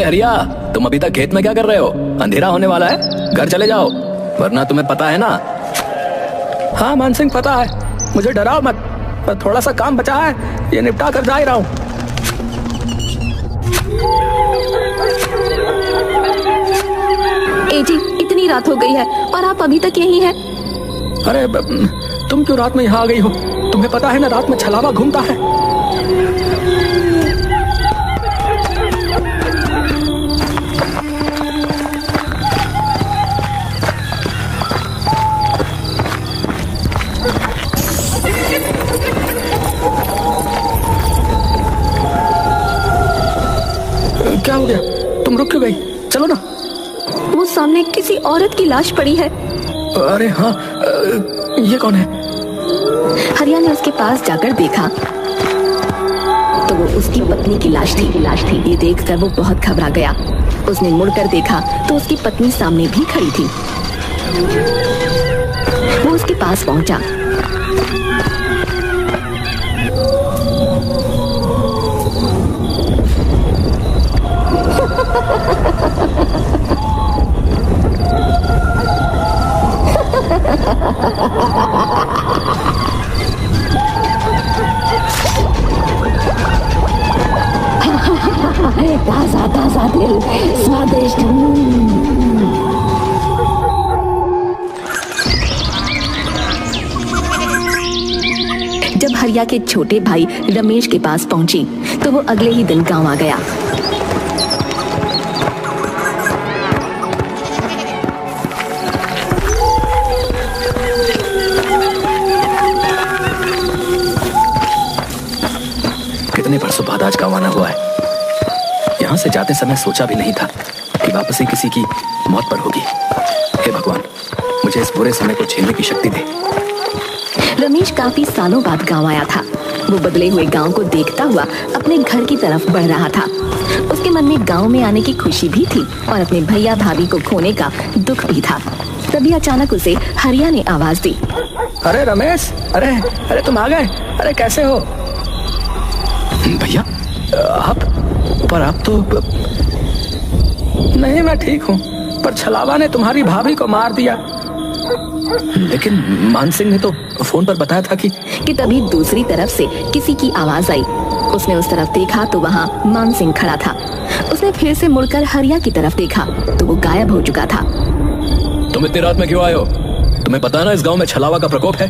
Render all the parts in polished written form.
हरिया, तुम अभी तक खेत में क्या कर रहे हो? अंधेरा होने वाला है, घर चले जाओ, वरना तुम्हें पता है ना। हाँ मान सिंह, पता है, मुझे डराओ मत, पर थोड़ा सा काम बचा है, ये निपटा कर जा ही रहा हूँ। ए जी, इतनी रात हो गई है और आप अभी तक यहीं हैं। अरे तुम क्यों रात में यहाँ आ गई हो? तुम्हें पता है ना, रात में छलावा घूमता है। क्या हो गया? तुम रुक क्यों गई? चलो ना। वो सामने किसी औरत की लाश पड़ी है। अरे हाँ, ये कौन है? हरिया ने उसके पास जाकर देखा तो वो उसकी पत्नी की लाश थी। ये देखकर वो बहुत घबरा गया। उसने मुड़कर देखा तो उसकी पत्नी सामने भी खड़ी थी। वो उसके पास पहुंचा। ताजा ताजा दिल, स्वादिष्ट। जब हरिया के छोटे भाई रमेश के पास पहुंची तो वो अगले ही दिन गांव आ गया। कितने बरसों बाद आज गाँव आना हुआ है। यहाँ से जाते समय सोचा भी नहीं था कि वापसी किसी की मौत पर होगी। हे भगवान, मुझे इस बुरे समय को झेलने की शक्ति दे। रमेश काफी सालों बाद गांव आया था। वो बदले हुए गांव को देखता हुआ अपने घर की तरफ बढ़ रहा था। उसके मन में गांव में आने की खुशी भी थी और अपने भैया भाभी को खोने का दुख भी था। तभी अचानक उसे हरिया ने आवाज दी। अरे रमेश, अरे तुम आ गए। अरे कैसे हो? भैया आप तो नहीं, मैं ठीक हूँ, पर छलावा ने तुम्हारी भाभी को मार दिया। लेकिन मान सिंह ने तो फोन पर बताया था कि तभी दूसरी तरफ से किसी की आवाज आई। उसने उस तरफ देखा तो वहाँ मान सिंह खड़ा था। उसने फिर से मुड़कर हरिया की तरफ देखा तो वो गायब हो चुका था। तुम इतनी रात में क्यों आए हो? तुम्हें पता है ना इस गांव में छलावा का प्रकोप है।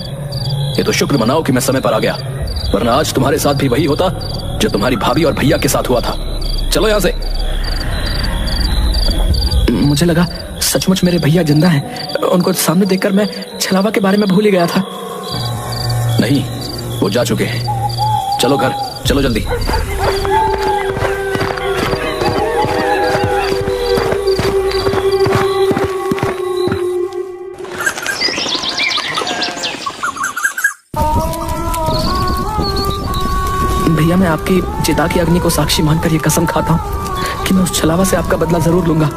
ये तो शुक्र मनाओ कि मैं समय पर आ गया, वरना आज तुम्हारे साथ भी वही होता जो तुम्हारी भाभी और भैया के साथ हुआ था। चलो यहाँ से। मुझे लगा सचमुच मेरे भैया जिंदा हैं। उनको सामने देखकर मैं छलावा के बारे में भूल ही गया था। नहीं, वो जा चुके हैं। चलो घर, चलो जल्दी। भैया, मैं आपकी चिता की अग्नि को साक्षी मानकर ये कसम खाता हूँ कि मैं उस छलावा से आपका बदला जरूर लूंगा।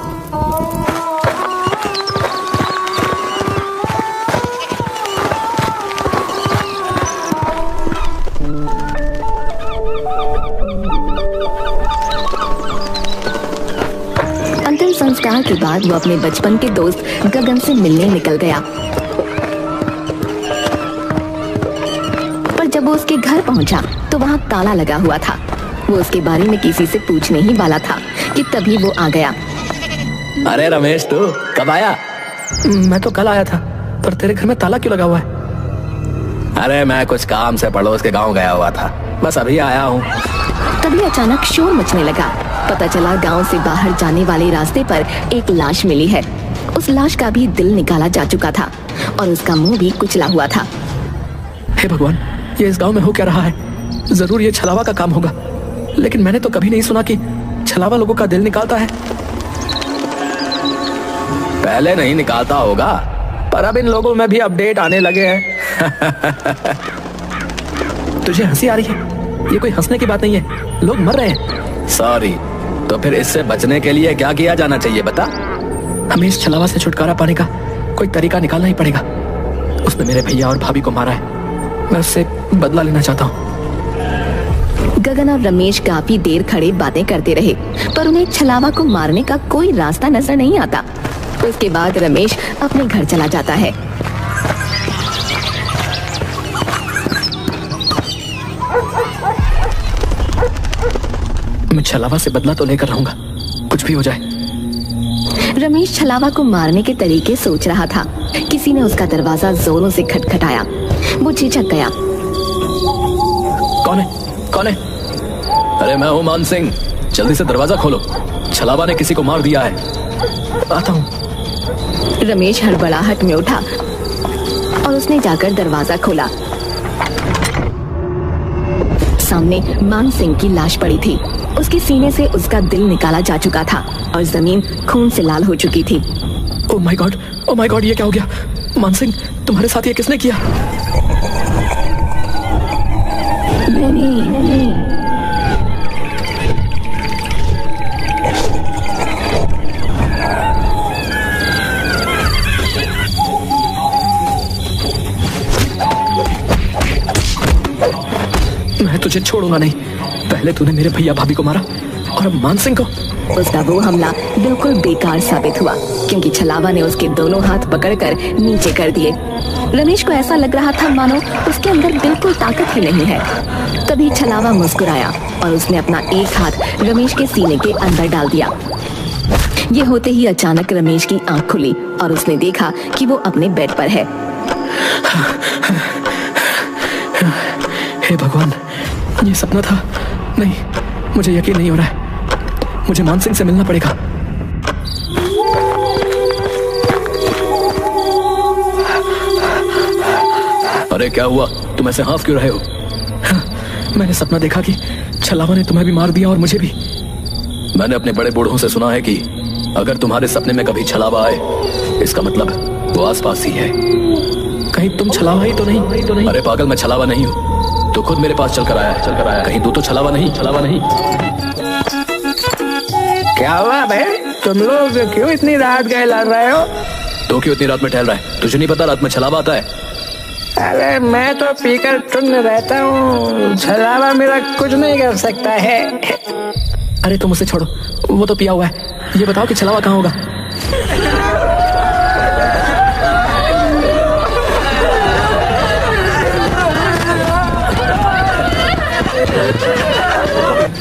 अंतिम संस्कार के बाद वो अपने बचपन के दोस्त गगन से मिलने निकल गया। पर जब वो उसके घर पहुंचा तो वहाँ ताला लगा हुआ था। वो उसके बारे में किसी से पूछने ही वाला था कि तभी वो आ गया। अरे रमेश, तू कब आया? मैं तो कल आया था, पर तेरे घर में ताला क्यों लगा हुआ है? अरे मैं कुछ काम से पड़ोस के गांव गया हुआ था, बस अभी आया हूँ। तभी अचानक शोर मचने लगा। पता चला गांव से बाहर जाने वाले रास्ते पर एक लाश मिली है। उस लाश का भी दिल निकाला जा चुका था और उसका मुंह भी कुचला हुआ था। हे भगवान, ये इस गांव में हो क्या रहा है? जरूर ये छलावा का काम होगा, लेकिन मैंने तो कभी नहीं सुना कि छलावा लोगों का दिल निकालता है। पहले नहीं निकालता होगा, पर अब इन लोगों में भी अपडेट आने लगे हैं। तुझे हंसी आ रही है? ये कोई हंसने की बात नहीं है, लोग मर रहे हैं। सॉरी, तो फिर इससे बचने के लिए क्या किया जाना चाहिए बता? हमें इस छलावा से छुटकारा पाने का कोई तरीका निकालना ही पड़ेगा। उसने मेरे भैया और भाभी को मारा है, मैं उससे बदला लेना चाहता हूँ। गगन और रमेश काफी देर खड़े बातें करते रहे, पर उन्हें छलावा को मारने का कोई रास्ता नजर नहीं आता। उसके बाद रमेश अपने घर चला जाता है। मैं छलावा से बदला तो लेकर रहूंगा, कुछ भी हो जाए। रमेश छलावा को मारने के तरीके सोच रहा था। किसी ने उसका दरवाजा जोरों से खटखटाया। वो झिझक गया। कौन है? कौन है? अरे मैं हूं मान सिंह, जल्दी से दरवाजा खोलो, छलावा ने किसी को मार दिया है। आता हूं। रमेश हड़बड़ाहट में उठा और उसने जाकर दरवाजा खोला। सामने मान सिंह की लाश पड़ी थी। उसके सीने से उसका दिल निकाला जा चुका था और जमीन खून से लाल हो चुकी थी। ओह माय गॉड, ये क्या हो गया? मान सिंह, तुम्हारे साथ ये किसने किया? नहीं। मैं तुझे छोड़ूंगा नहीं। पहले तूने मेरे भैया भाभी को मारा और अब मान सिंह को। उसका वो हमला बिल्कुल बेकार साबित हुआ, क्योंकि छलावा ने उसके दोनों हाथ पकड़कर नीचे कर दिए। रमेश को ऐसा लग रहा था मानो उसके अंदर बिल्कुल ताकत ही नहीं है। तभी छलावा मुस्कुराया और उसने अपना एक हाथ रमेश के सीने के अंदर डाल दिया। ये होते ही अचानक रमेश की आंख खुली और उसने देखा कि वो अपने बेड पर है। हे भगवान, ये सपना था? नहीं, मुझे यकीन नहीं हो रहा है। मुझे मान सिंह से मिलना पड़ेगा। अरे क्या हुआ? तुम ऐसे हाफ क्यों रहे हो? मैंने सपना देखा कि छलावा ने तुम्हें भी मार दिया और मुझे भी। मैंने अपने बड़े बूढ़ों से सुना है कि अगर तुम्हारे सपने में कभी छलावा आए, इसका मतलब वो आसपास ही है। कहीं तुम छलावा ही तो नहीं? अरे पागल, मैं छलावा नहीं हूँ। तो खुद मेरे पास चलकर आया। कहीं तू तो छलावा नहीं? क्या हुआ बे? तुम लोग क्यों इतनी रात गए लड़ रहे हो? तो क्यों इतनी रात में टहल रहा है? तुझे नहीं पता रात में छलावा आता है? अरे मैं तो पीकर टुन्न रहता हूँ, छलावा मेरा कुछ नहीं कर सकता है। अरे तुम उसे छोड़ो, वो तो पिया हुआ है। ये बताओ कि छलावा कहाँ होगा?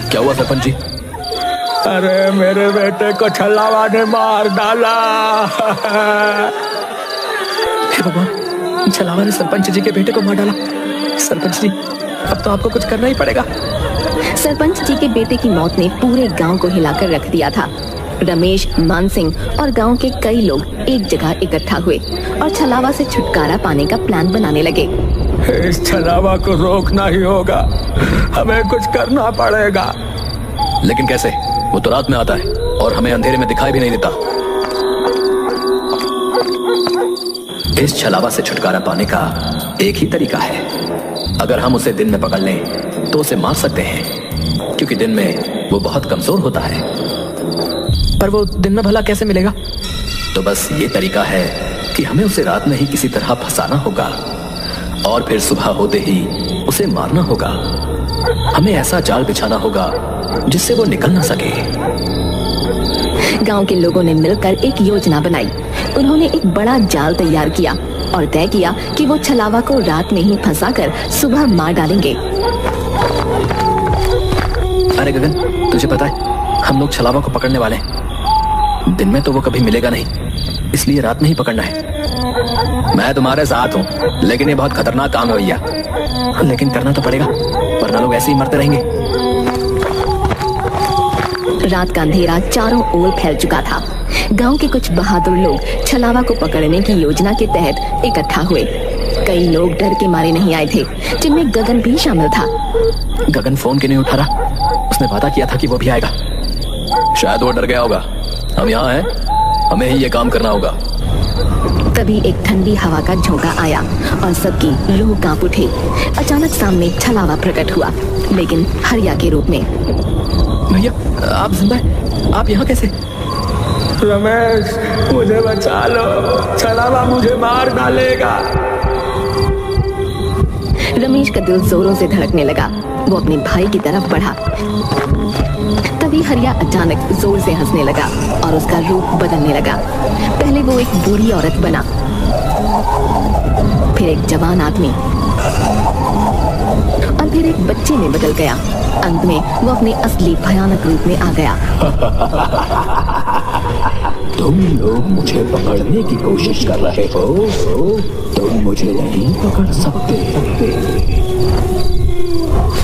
क्या हुआ सरपंच जी? अरे मेरे बेटे को छलावा ने मार डाला। हे भगवान, छलावा ने सरपंच जी के बेटे को मार डाला। सरपंच जी, अब तो आपको कुछ करना ही पड़ेगा। सरपंच जी के बेटे की मौत ने पूरे गांव को हिलाकर रख दिया था। रमेश, मान सिंह और गांव के कई लोग एक जगह इकट्ठा हुए और छलावा से छुटकारा पाने का प्लान बनाने लगे। इस छलावा को रोकना ही होगा, हमें कुछ करना पड़ेगा। लेकिन कैसे? वो तो रात में आता है और हमें अंधेरे में दिखाई भी नहीं देता। इस छलावा से छुटकारा पाने का एक ही तरीका है। अगर हम उसे दिन में पकड़ लें तो उसे मार सकते हैं, क्योंकि दिन में वो बहुत कमजोर होता है। पर वो दिन में भला कैसे मिलेगा? तो बस ये तरीका है कि हमें उसे रात में ही किसी तरह फंसाना होगा और फिर सुबह होते ही उसे मारना होगा। हमें ऐसा जाल बिछाना होगा जिससे वो निकल ना सके। गांव के लोगों ने मिलकर एक योजना बनाई। उन्होंने एक बड़ा जाल तैयार किया और तय किया कि वो छलावा को रात में ही फंसाकर सुबह मार डालेंगे। अरे गगन, तुझे पता है हम लोग छलावा को पकड़ने वाले हैं। दिन में तो वो कभी मिलेगा नहीं, इसलिए रात में ही पकड़ना है। मैं तुम्हारे साथ हूँ, लेकिन ये बहुत खतरनाक काम है भैया। लेकिन करना तो पड़ेगा, वरना लोग ऐसे ही मरते रहेंगे। रात का अंधेरा चारों ओर फैल चुका था। गांव के कुछ बहादुर लोग छलावा को पकड़ने की योजना के तहत इकट्ठा हुए। कई लोग डर के मारे नहीं आए थे, जिनमें गगन भी शामिल था। गगन फोन क्यों नहीं उठा रहा? उसने वादा किया था कि वो भी आएगा। शायद वो डर गया होगा। हम यहाँ हैं, हमें ही ये काम करना होगा। तभी एक ठंडी हवा का झोंका आया और सबकी रूह कांप उठी। अचानक सामने छलावा प्रकट हुआ, लेकिन हरिया के रूप में। भैया, आप जिंदा हैं? आप यहाँ कैसे? रमेश, मुझे बचा लो, छलावा मुझे मार डालेगा। रमेश का दिल जोरों से धड़कने लगा। वो अपने भाई की तरफ बढ़ा। तभी हरिया अचानक जोर से हंसने लगा और उसका रूप बदलने लगा। पहले वो एक बूढ़ी औरत बना, फिर एक जवान आदमी और फिर एक बच्चे में बदल गया। अंत में वो अपने असली भयानक रूप में आ गया। तुम लोग मुझे पकड़ने की कोशिश कर रहे हो, तुम मुझे नहीं पकड़ सकते।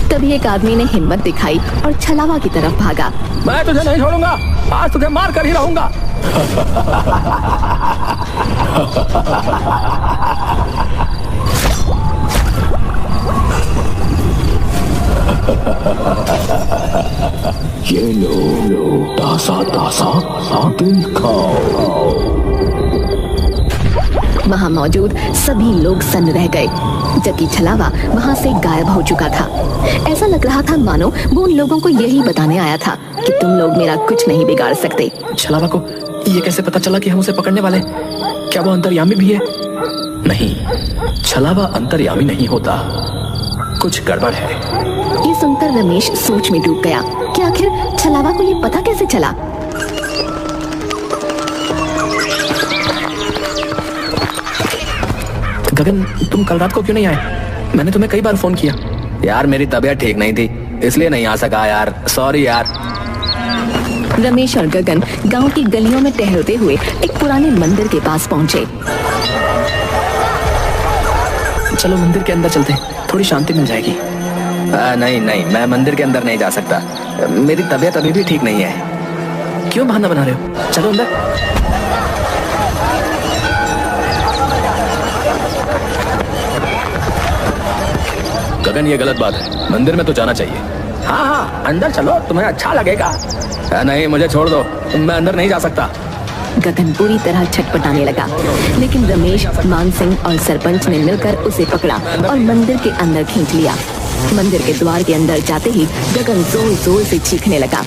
तभी एक आदमी ने हिम्मत दिखाई और छलावा की तरफ भागा। मैं तुझे नहीं छोड़ूंगा, आज तुझे मार कर ही रहूंगा। ये लो तासा तासा दिल खाओ। वहाँ मौजूद सभी लोग सन्न रह गए, जबकि छलावा वहाँ से गायब हो चुका था। ऐसा लग रहा था मानो वो उन लोगों को यही बताने आया था कि तुम लोग मेरा कुछ नहीं बिगाड़ सकते। छलावा को ये कैसे पता चला कि हम उसे पकड़ने वाले? क्या वो अंतर्यामी भी है? नहीं, छलावा अंतर्यामी नहीं होता, कुछ गड़बड़ है। ये सुनकर रमेश सोच में डूब गया कि आखिर छलावा को ये पता कैसे चला। गगन, तुम कल रात को क्यों नहीं आए? मैंने तुम्हें कई बार फोन किया। यार मेरी तबीयत ठीक नहीं थी, इसलिए नहीं आ सका यार, सॉरी यार। रमेश और गगन गांव की गलियों में टहलते हुए एक पुराने मंदिर के पास पहुंचे। चलो मंदिर के अंदर चलते हैं, थोड़ी शांति मिल जाएगी। नहीं नहीं, मैं मंदिर के अंदर नहीं जा सकता, मेरी तबीयत अभी भी ठीक नहीं है। क्यों बहाना बना रहे हो? चलो अंदर। गगन, ये गलत बात है, मंदिर में तो जाना चाहिए। हाँ हाँ, अंदर चलो, तुम्हें अच्छा लगेगा। नहीं, मुझे छोड़ दो, मैं अंदर नहीं जा सकता। गगन पूरी तरह छटपटाने लगा, लेकिन रमेश, मान सिंह और सरपंच ने मिलकर उसे पकड़ा और मंदिर के अंदर खींच लिया। मंदिर के द्वार के अंदर जाते ही गगन जोर जोर से चीखने लगा।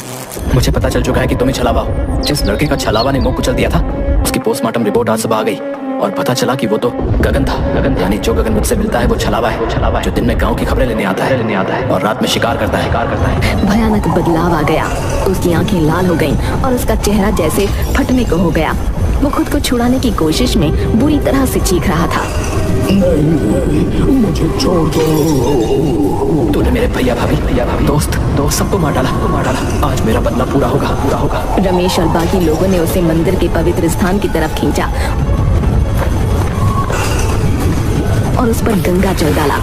मुझे पता चल चुका है कि तुम ही छलावा हो। जिस लड़के का छलावा ने मुंह कुचल दिया था, उसकी पोस्टमार्टम रिपोर्ट आज सुबह आ गई और पता चला कि वो तो गगन था। गगन यानी जो गगन मुझसे मिलता है वो छलावा है। वो छलावा है जो दिन में गांव की खबरें लेने आता है और रात में शिकार करता है। भयानक बदलाव आ गया। उसकी आंखें लाल हो गईं और उसका चेहरा जैसे फटने को हो गया। वो खुद को छुड़ाने की कोशिश में बुरी तरह से चीख रहा था। मुझे छोड़ दो। तूने मेरे भैया भाभी दोस्त सबको मार डाला। आज मेरा बदला पूरा होगा। रमेश और बाकी लोगों ने उसे मंदिर के पवित्र स्थान की तरफ खींचा और उस पर गंगा जल डाला।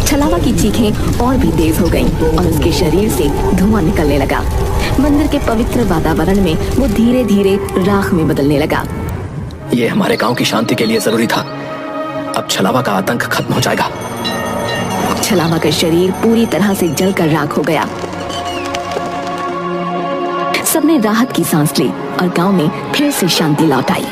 छलावा की चीखें और भी तेज हो गईं और उसके शरीर से धुआं निकलने लगा। मंदिर के पवित्र वातावरण में वो धीरे धीरे राख में बदलने लगा। ये हमारे गांव की शांति के लिए जरूरी था। अब छलावा का आतंक खत्म हो जाएगा। छलावा का शरीर पूरी तरह से जलकर राख हो गया। सबने राहत की सांस ली और गांव में फिर से शांति लौट आई।